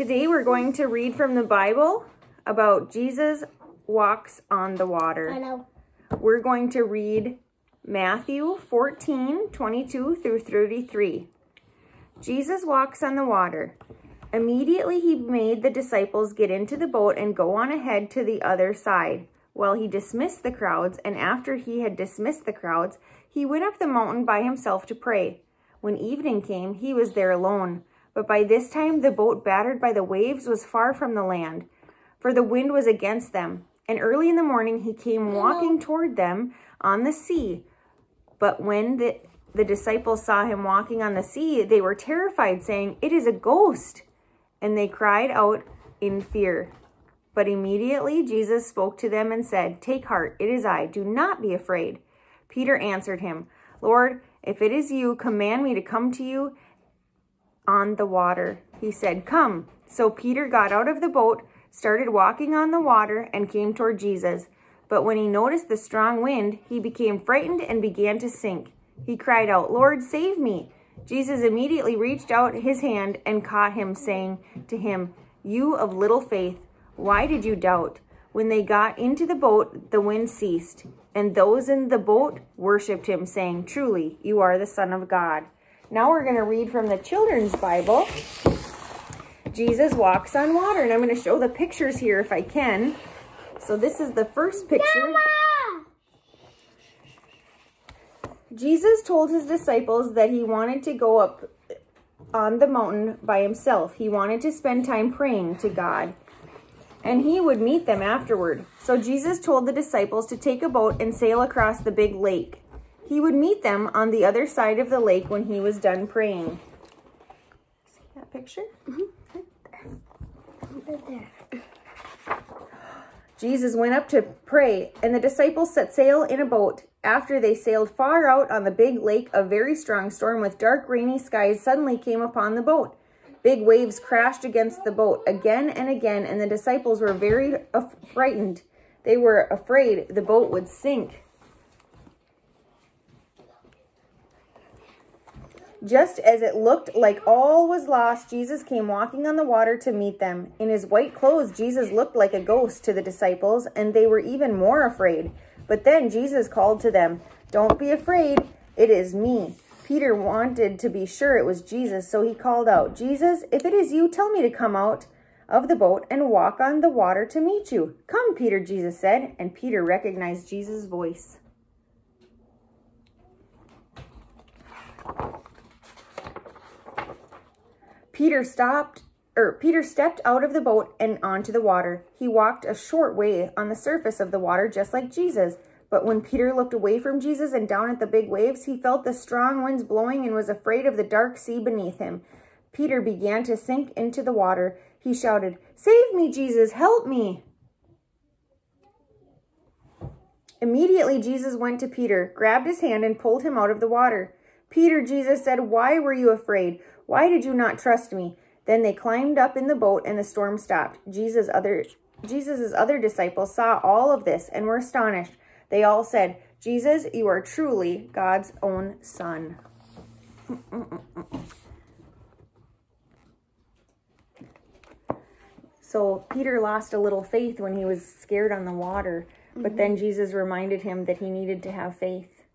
Today we're going to read from the Bible about Jesus walks on the water. I know. We're going to read Matthew 14:22 through 33. Jesus walks on the water. Immediately he made the disciples get into the boat and go on ahead to the other side, while he dismissed the crowds, and after he had dismissed the crowds, he went up the mountain by himself to pray. When evening came, he was there alone. But by this time the boat, battered by the waves, was far from the land, for the wind was against them. And early in the morning he came walking toward them on the sea. But when the disciples saw him walking on the sea, they were terrified, saying, "It is a ghost!" And they cried out in fear. But immediately Jesus spoke to them and said, "Take heart, it is I. Do not be afraid." Peter answered him, "Lord, if it is you, command me to come to you on the water." He said, "Come." So Peter got out of the boat, started walking on the water, and came toward Jesus. But when he noticed the strong wind, he became frightened and began to sink. He cried out, "Lord, save me." Jesus immediately reached out his hand and caught him, saying to him, "You of little faith, why did you doubt?" When they got into the boat, the wind ceased, and those in the boat worshipped him, saying, "Truly, you are the Son of God." Now we're going to read from the Children's Bible. Jesus walks on water, and I'm going to show the pictures here if I can. So this is the first picture. Mama! Jesus told his disciples that he wanted to go up on the mountain by himself. He wanted to spend time praying to God, and he would meet them afterward. So Jesus told the disciples to take a boat and sail across the big lake. He would meet them on the other side of the lake when he was done praying. See that picture? Right there. Jesus went up to pray, and the disciples set sail in a boat. After they sailed far out on the big lake, a very strong storm with dark, rainy skies suddenly came upon the boat. Big waves crashed against the boat again and again, and the disciples were very frightened. They were afraid the boat would sink. Just as it looked like all was lost, Jesus came walking on the water to meet them. In his white clothes, Jesus looked like a ghost to the disciples, and they were even more afraid. But then Jesus called to them, "Don't be afraid, it is me." Peter wanted to be sure it was Jesus, so he called out, "Jesus, if it is you, tell me to come out of the boat and walk on the water to meet you." "Come, Peter," Jesus said, and Peter recognized Jesus' voice. Peter stepped out of the boat and onto the water. He walked a short way on the surface of the water, just like Jesus. But when Peter looked away from Jesus and down at the big waves, he felt the strong winds blowing and was afraid of the dark sea beneath him. Peter began to sink into the water. He shouted, "Save me, Jesus, help me!" Immediately, Jesus went to Peter, grabbed his hand, and pulled him out of the water. "Peter," Jesus said, "why were you afraid? Why did you not trust me?" Then they climbed up in the boat and the storm stopped. Jesus' other disciples saw all of this and were astonished. They all said, "Jesus, you are truly God's own Son." So Peter lost a little faith when he was scared on the water, but then Jesus reminded him that he needed to have faith.